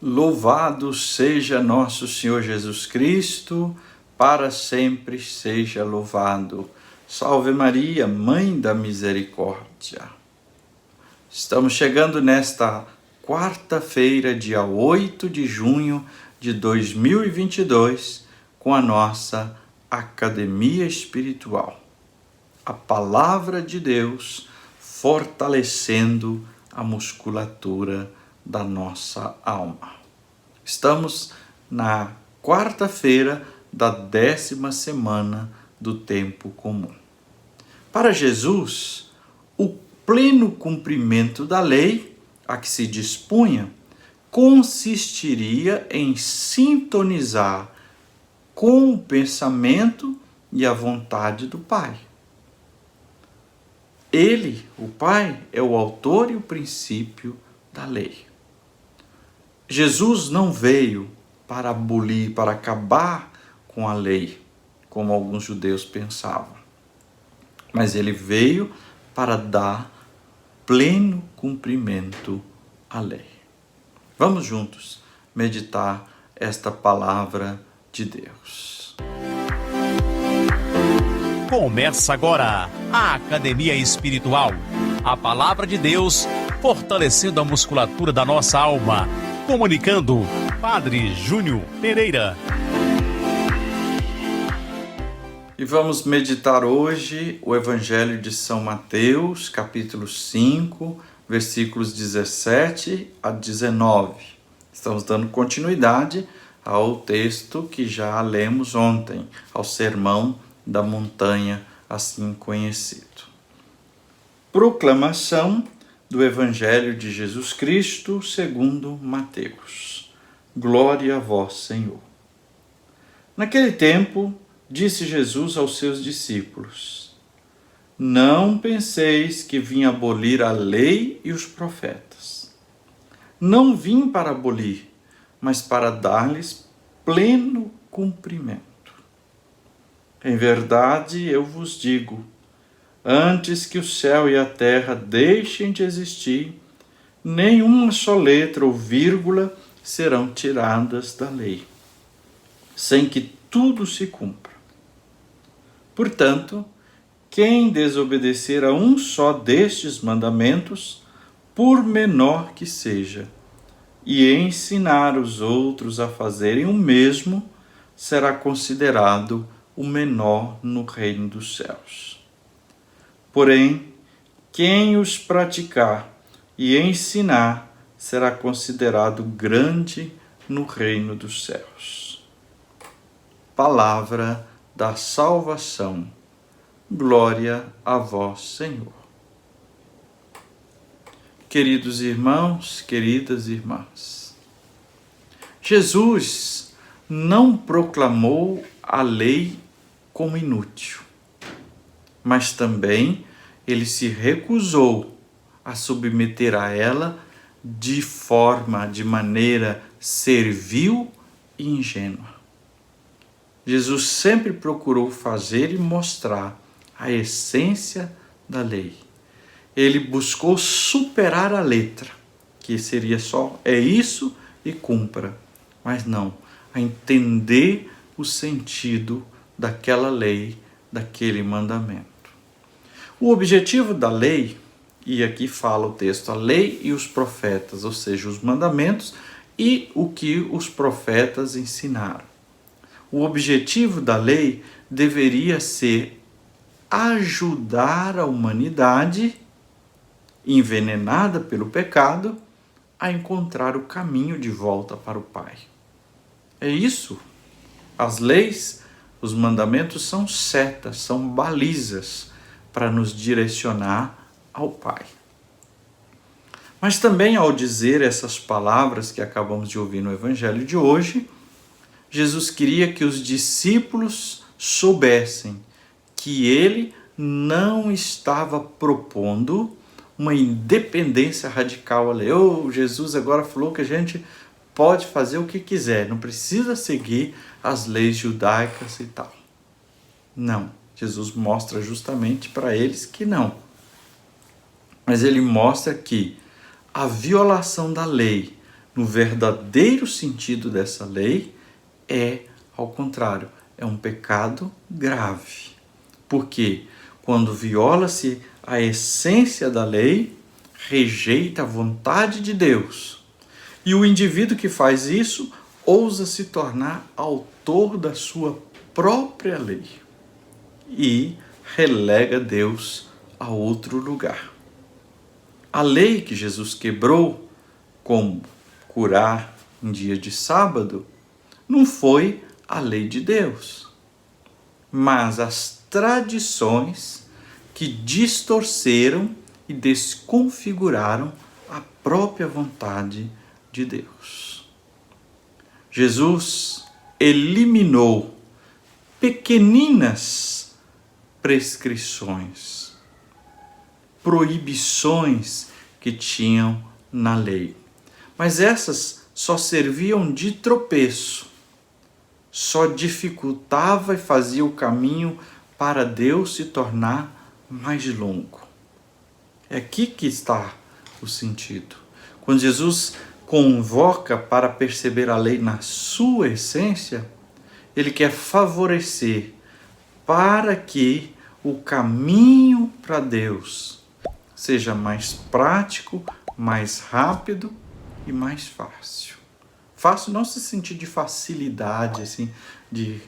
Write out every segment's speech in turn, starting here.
Louvado seja nosso Senhor Jesus Cristo, para sempre seja louvado. Salve Maria, Mãe da Misericórdia. Estamos chegando nesta quarta-feira, dia 8 de junho de 2022, com a nossa Academia Espiritual. A Palavra de Deus fortalecendo a musculatura da nossa alma. Estamos na quarta-feira da 10ª semana do tempo comum. Para Jesus, o pleno cumprimento da lei a que se dispunha consistiria em sintonizar com o pensamento e a vontade do Pai. Ele, o Pai, é o autor e o princípio da lei. Jesus não veio para abolir, para acabar com a lei, como alguns judeus pensavam. Mas ele veio para dar pleno cumprimento à lei. Vamos juntos meditar esta palavra de Deus. Começa agora a Academia Espiritual. A palavra de Deus fortalecendo a musculatura da nossa alma. Comunicando, Padre Júnior Pereira. E vamos meditar hoje o Evangelho de São Mateus, capítulo 5, versículos 17 a 19. Estamos dando continuidade ao texto que já lemos ontem, ao Sermão da Montanha, assim conhecido. Proclamação do Evangelho de Jesus Cristo segundo Mateus. Glória a vós, Senhor. Naquele tempo, disse Jesus aos seus discípulos: Não penseis que vim abolir a lei e os profetas. Não vim para abolir, mas para dar-lhes pleno cumprimento. Em verdade, eu vos digo, antes que o céu e a terra deixem de existir, nenhuma só letra ou vírgula serão tiradas da lei, sem que tudo se cumpra. Portanto, quem desobedecer a um só destes mandamentos, por menor que seja, e ensinar os outros a fazerem o mesmo, será considerado o menor no reino dos céus. Porém, quem os praticar e ensinar será considerado grande no reino dos céus. Palavra da salvação. Glória a vós, Senhor. Queridos irmãos, queridas irmãs, Jesus não proclamou a lei como inútil, mas também ele se recusou a submeter a ela de maneira servil e ingênua. Jesus sempre procurou fazer e mostrar a essência da lei. Ele buscou superar a letra, que seria só é isso e cumpra, mas não, a entender o sentido daquela lei, daquele mandamento. O objetivo da lei, e aqui fala o texto, a lei e os profetas, ou seja, os mandamentos e o que os profetas ensinaram. O objetivo da lei deveria ser ajudar a humanidade, envenenada pelo pecado, a encontrar o caminho de volta para o Pai. É isso. As leis, os mandamentos são setas, são balizas para nos direcionar ao Pai. Mas também ao dizer essas palavras que acabamos de ouvir no Evangelho de hoje, Jesus queria que os discípulos soubessem que ele não estava propondo uma independência radical à lei. Jesus agora falou que a gente pode fazer o que quiser, não precisa seguir as leis judaicas e tal. Não, Jesus mostra justamente para eles que não. Mas ele mostra que a violação da lei no verdadeiro sentido dessa lei, é, ao contrário, é um pecado grave. Porque quando viola-se a essência da lei, rejeita a vontade de Deus. E o indivíduo que faz isso ousa se tornar autor da sua própria lei e relega Deus a outro lugar. A lei que Jesus quebrou, como curar em dia de sábado, não foi a lei de Deus, mas as tradições que distorceram e desconfiguraram a própria vontade de Deus. Jesus eliminou pequeninas prescrições, proibições que tinham na lei. Mas essas só serviam de tropeço, só dificultava e fazia o caminho para Deus se tornar mais longo. É aqui que está o sentido. Quando Jesus convoca para perceber a lei na sua essência, ele quer favorecer para que o caminho para Deus seja mais prático, mais rápido e mais fácil. Fácil não se sentir de facilidade, assim, de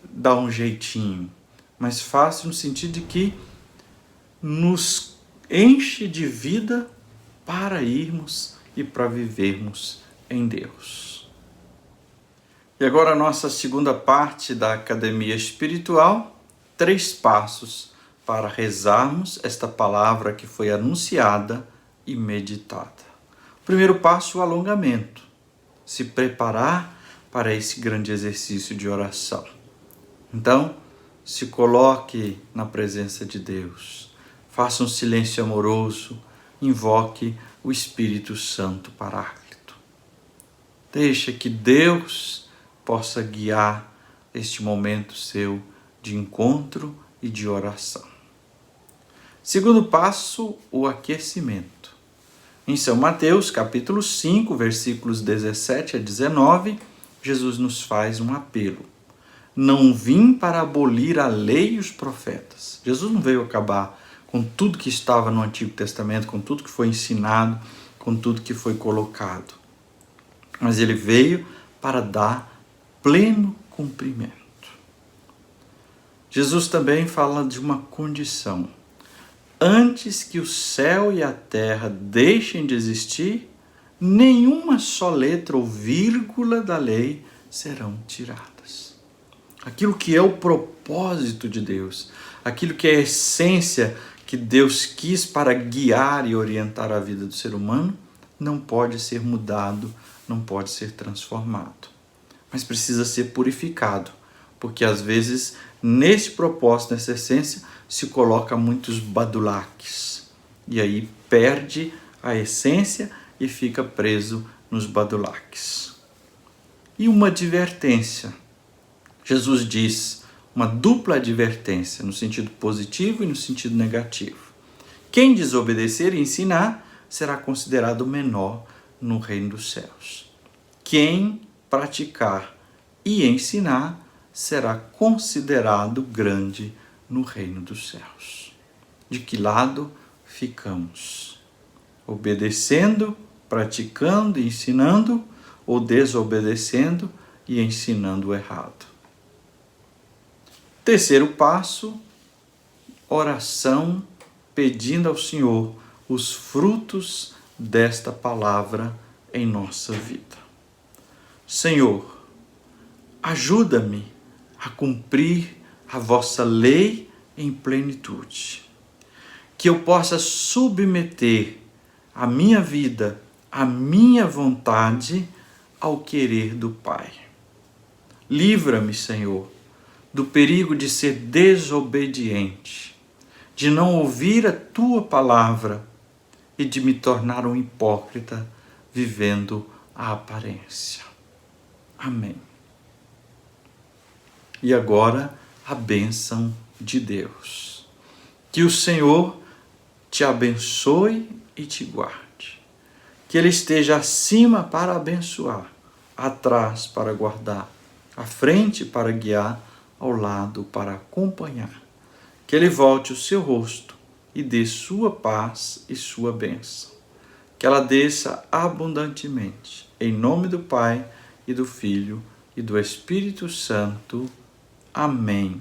dar um jeitinho, mas fácil no sentido de que nos enche de vida para irmos e para vivermos em Deus. E agora a nossa segunda parte da Academia Espiritual, 3 passos para rezarmos esta palavra que foi anunciada e meditada. O primeiro passo, o alongamento. Se preparar para esse grande exercício de oração. Então, se coloque na presença de Deus. Faça um silêncio amoroso, invoque o Espírito Santo Paráclito. Deixa que Deus possa guiar este momento seu de encontro e de oração. Segundo passo, o aquecimento. Em São Mateus, capítulo 5, versículos 17 a 19, Jesus nos faz um apelo. Não vim para abolir a lei e os profetas. Jesus não veio acabar com tudo que estava no Antigo Testamento, com tudo que foi ensinado, com tudo que foi colocado. Mas ele veio para dar pleno cumprimento. Jesus também fala de uma condição. Antes que o céu e a terra deixem de existir, nenhuma só letra ou vírgula da lei serão tiradas. Aquilo que é o propósito de Deus, aquilo que é a essência que Deus quis para guiar e orientar a vida do ser humano, não pode ser mudado, não pode ser transformado. Mas precisa ser purificado, porque às vezes nesse propósito, nessa essência, se coloca muitos badulaques. E aí perde a essência e fica preso nos badulaques. E uma advertência. Jesus diz uma dupla advertência, no sentido positivo e no sentido negativo. Quem desobedecer e ensinar será considerado menor no reino dos céus. Quem praticar e ensinar será considerado grande no reino dos céus. De que lado ficamos? Obedecendo, praticando e ensinando, ou desobedecendo e ensinando o errado? Terceiro passo, oração, pedindo ao Senhor os frutos desta palavra em nossa vida. Senhor, ajuda-me a cumprir a vossa lei em plenitude. Que eu possa submeter a minha vida, a minha vontade ao querer do Pai. Livra-me, Senhor, do perigo de ser desobediente, de não ouvir a Tua palavra e de me tornar um hipócrita vivendo a aparência. Amém. E agora, a bênção de Deus. Que o Senhor te abençoe e te guarde. Que Ele esteja acima para abençoar, atrás para guardar, à frente para guiar, ao lado para acompanhar. Que Ele volte o seu rosto e dê sua paz e sua bênção. Que ela desça abundantemente. Em nome do Pai, e do Filho, e do Espírito Santo. Amém.